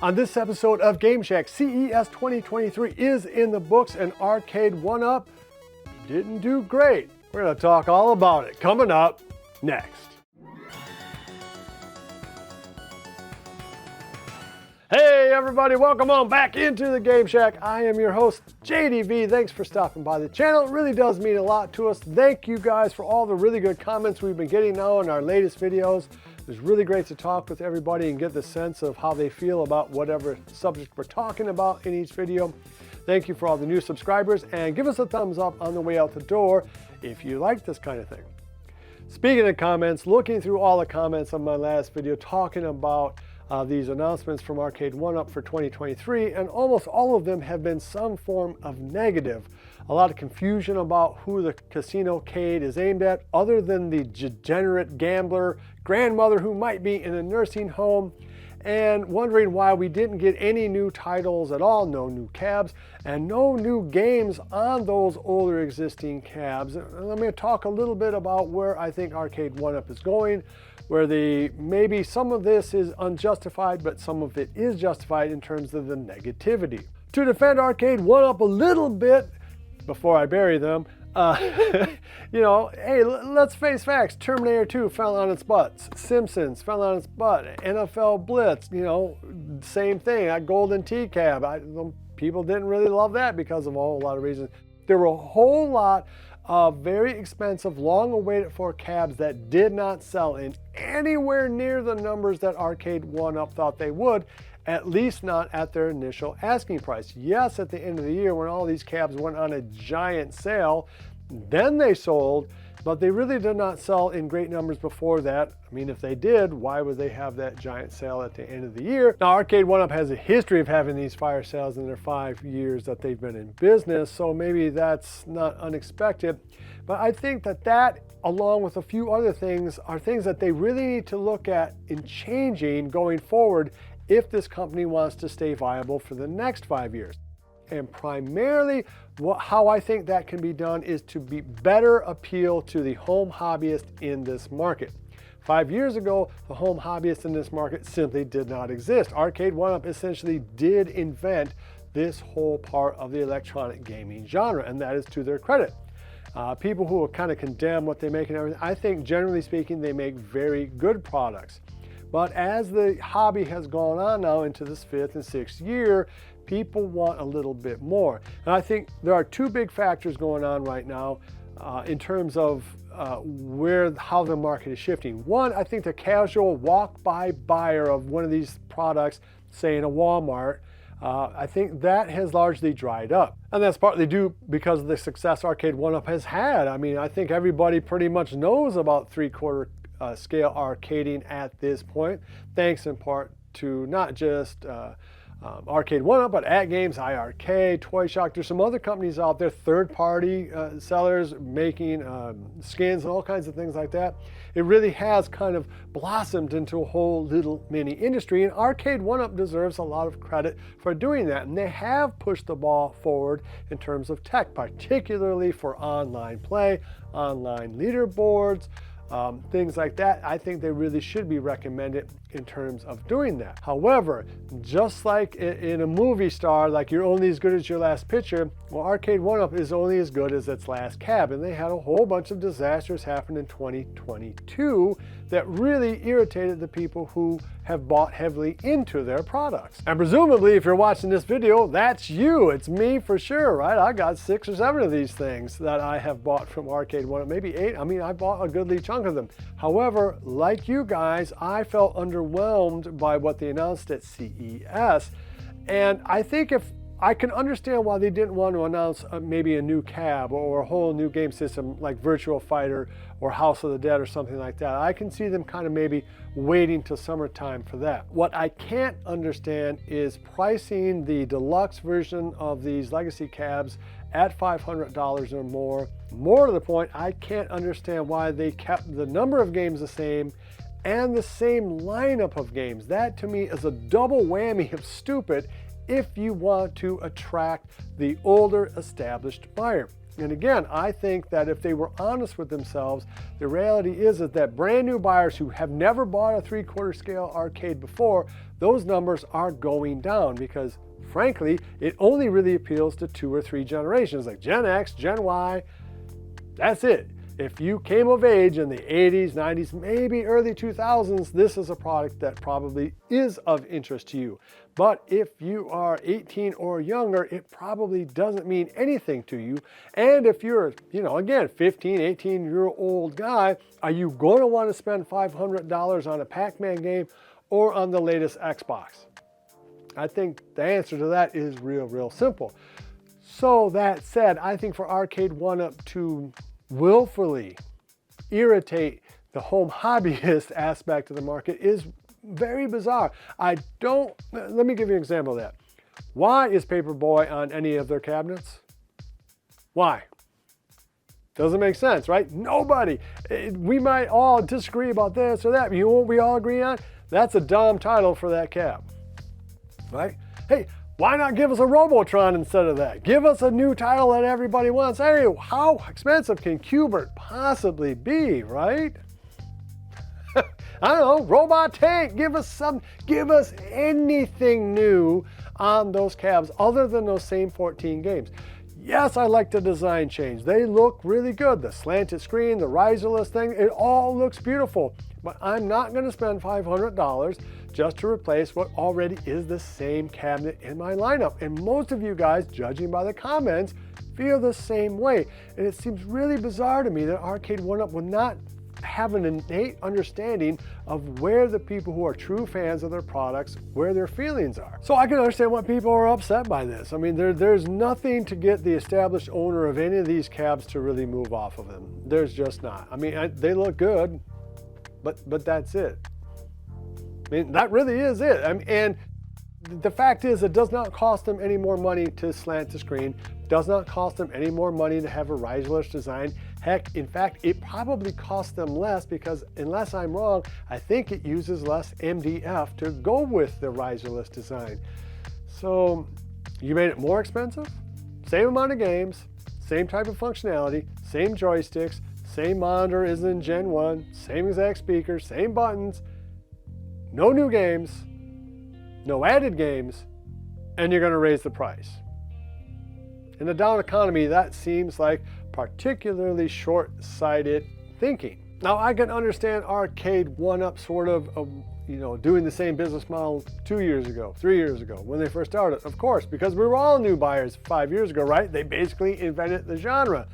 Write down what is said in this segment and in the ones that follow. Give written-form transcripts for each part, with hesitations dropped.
On this episode of Game Shack, CES 2023 is in the books and Arcade1up didn't do great. We're going to talk all about it coming up next. Hey everybody, welcome on back into the Game Shack. I am your host, JDV. Thanks for stopping by the channel. It really does mean a lot to us. Thank you guys for all the really good comments we've been getting now in our latest videos. It's really great to talk with everybody and get the sense of how they feel about whatever subject we're talking about in each video. Thank you for all the new subscribers, and give us a thumbs up on the way out the door if you like this kind of thing. Speaking of comments, looking through all the comments on my last video talking about these announcements from Arcade1up for 2023, and almost all of them have been some form of negative. A lot of confusion about who the casino-cade is aimed at, other than the degenerate gambler grandmother who might be in a nursing home, and wondering why we didn't get any new titles at all, no new cabs, and no new games on those older existing cabs. And I'm going to talk a little bit about where I think Arcade1up is going, where maybe some of this is unjustified, but some of it is justified in terms of the negativity. To defend Arcade1up a little bit, before I bury them, hey, let's face facts. Terminator 2 fell on its butt. Simpsons fell on its butt. NFL Blitz, same thing. That Golden Tee cab, people didn't really love that because of a whole lot of reasons. There were a whole lot of very expensive, long-awaited for cabs that did not sell in anywhere near the numbers that Arcade1up thought they would, at least not at their initial asking price. Yes, at the end of the year when all these cabs went on a giant sale, then they sold, but they really did not sell in great numbers before that. I mean, if they did, why would they have that giant sale at the end of the year? Now, Arcade1up has a history of having these fire sales in their 5 years that they've been in business, so maybe that's not unexpected. But I think that along with a few other things, are things that they really need to look at in changing going forward if this company wants to stay viable for the next 5 years. And primarily, how I think that can be done is to be better appeal to the home hobbyist in this market. 5 years ago, the home hobbyist in this market simply did not exist. Arcade1up essentially did invent this whole part of the electronic gaming genre, and that is to their credit. People who will kind of condemn what they make and everything, I think generally speaking, they make very good products. But as the hobby has gone on now into this 5th and 6th year, people want a little bit more. And I think there are two big factors going on right now in terms of how the market is shifting. One, I think the casual walk-by buyer of one of these products, say in a Walmart, I think that has largely dried up. And that's partly due because of the success Arcade1up has had. I mean, I think everybody pretty much knows about 3/4 scale arcading at this point, thanks in part to not just Arcade1up, but At Games, iArcade, Toy Shock. There's some other companies out there, third-party sellers making skins and all kinds of things like that. It really has kind of blossomed into a whole little mini industry, and Arcade1up deserves a lot of credit for doing that. And they have pushed the ball forward in terms of tech, particularly for online play, online leaderboards, things like that. I think they really should be recommended in terms of doing that. However, just like in a movie star, like you're only as good as your last picture, well, Arcade1up is only as good as its last cab, and they had a whole bunch of disasters happen in 2022 that really irritated the people who have bought heavily into their products. And presumably, if you're watching this video, that's you. It's me for sure, right? I got 6 or 7 of these things that I have bought from Arcade1up, maybe 8. I mean, I bought a goodly chunk of them. However, like you guys, I felt underwhelmed by what they announced at CES. And I think I can understand why they didn't want to announce maybe a new cab or a whole new game system like Virtual Fighter or House of the Dead or something like that. I can see them kind of maybe waiting till summertime for that. What I can't understand is pricing the deluxe version of these legacy cabs at $500 or more. More to the point, I can't understand why they kept the number of games the same and the same lineup of games. That to me is a double whammy of stupid if you want to attract the older established buyer. And again, I think that if they were honest with themselves, the reality is that brand new buyers who have never bought a 3/4 scale arcade before, those numbers are going down because, frankly, it only really appeals to 2 or 3 generations, like Gen X, Gen Y. That's it. If you came of age in the 80s, 90s, maybe early 2000s, this is a product that probably is of interest to you. But if you are 18 or younger, it probably doesn't mean anything to you. And if you're, again, 15, 18-year-old guy, are you going to want to spend $500 on a Pac-Man game or on the latest Xbox? I think the answer to that is real simple. So that said, I think for Arcade1up to willfully irritate the home hobbyist aspect of the market is very bizarre. Let me give you an example of that. Why is Paperboy on any of their cabinets? Why? Doesn't make sense, right? Nobody. We might all disagree about this or that, but you know what we all agree on? That's a dumb title for that cab, right? Hey, why not give us a Robotron instead of that? Give us a new title that everybody wants. Hey, how expensive can Q*bert possibly be, right? I don't know, Robot Tank, give us anything new on those cabs other than those same 14 games. Yes, I like the design change. They look really good. The slanted screen, the riserless thing, it all looks beautiful. But I'm not going to spend $500 just to replace what already is the same cabinet in my lineup. And most of you guys, judging by the comments, feel the same way. And it seems really bizarre to me that Arcade1up will not have an innate understanding of where the people who are true fans of their products, where their feelings are. So I can understand why people are upset by this. I mean, there's nothing to get the established owner of any of these cabs to really move off of them. There's just not. I mean, they look good, but that's it. I mean, that really is it. I mean, and the fact is, it does not cost them any more money to slant the screen, does not cost them any more money to have a riserless design. Heck, in fact, it probably costs them less because, unless I'm wrong, I think it uses less MDF to go with the riserless design. So you made it more expensive, same amount of games, same type of functionality, same joysticks, same monitor as in Gen 1, same exact speakers, same buttons, no new games, no added games, and you're going to raise the price. In a down economy, that seems like particularly short-sighted thinking. Now, I can understand Arcade1up sort of, doing the same business model 2 years ago, 3 years ago, when they first started. Of course, because we were all new buyers 5 years ago, right? They basically invented the genre.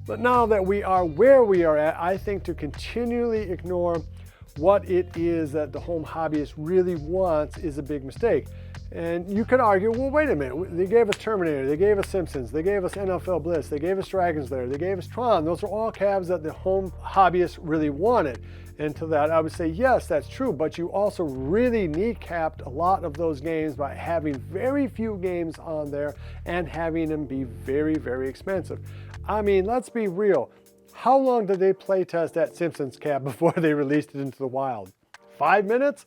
But now that we are where we are at, I think to continually ignore what it is that the home hobbyist really wants is a big mistake. And you could argue, well, wait a minute, they gave us Terminator, they gave us Simpsons, they gave us NFL Blitz, they gave us Dragon's Lair, they gave us Tron. Those are all cabs that the home hobbyist really wanted. And to that, I would say, yes, that's true, but you also really kneecapped a lot of those games by having very few games on there and having them be very expensive. I mean, let's be real. How long did they play test that Simpsons cab before they released it into the wild? 5 minutes?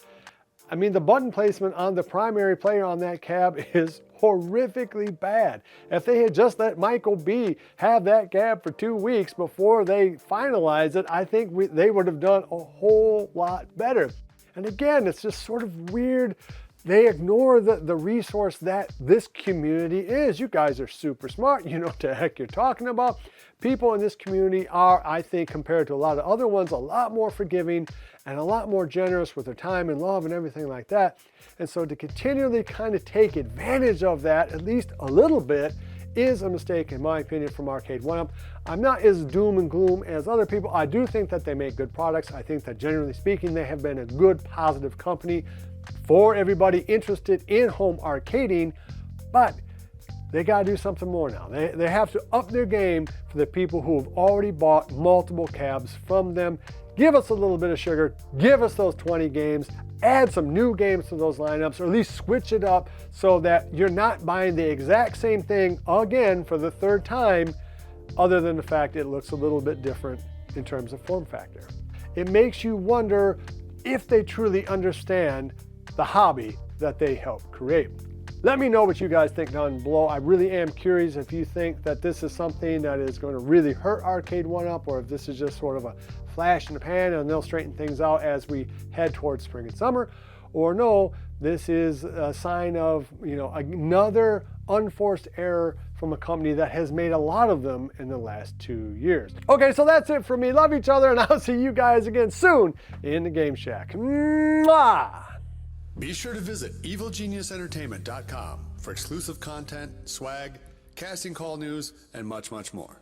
I mean, the button placement on the primary player on that cab is horrifically bad. If they had just let Michael B have that cab for 2 weeks before they finalized it, I think they would have done a whole lot better. And again, it's just sort of weird. They ignore the resource that this community is. You guys are super smart. You know what the heck you're talking about. People in this community are, I think, compared to a lot of other ones, a lot more forgiving and a lot more generous with their time and love and everything like that. And so to continually kind of take advantage of that, at least a little bit, is a mistake in my opinion from Arcade1up. I'm not as doom and gloom as other people. I do think that they make good products. I think that generally speaking, they have been a good, positive company for everybody interested in home arcading, but they got to do something more now. They have to up their game for the people who have already bought multiple cabs from them. Give us a little bit of sugar, give us those 20 games, add some new games to those lineups, or at least switch it up so that you're not buying the exact same thing again for the third time, other than the fact it looks a little bit different in terms of form factor. It makes you wonder if they truly understand the hobby that they help create. Let me know what you guys think down below. I really am curious if you think that this is something that is going to really hurt Arcade1up, or if this is just sort of a flash in the pan and they'll straighten things out as we head towards spring and summer, or no, this is a sign of, you know, another unforced error from a company that has made a lot of them in the last 2 years. Okay, so that's it for me. Love each other, and I'll see you guys again soon in the Game Shack. Mwah! Be sure to visit evilgeniusentertainment.com for exclusive content, swag, casting call news, and much, much more.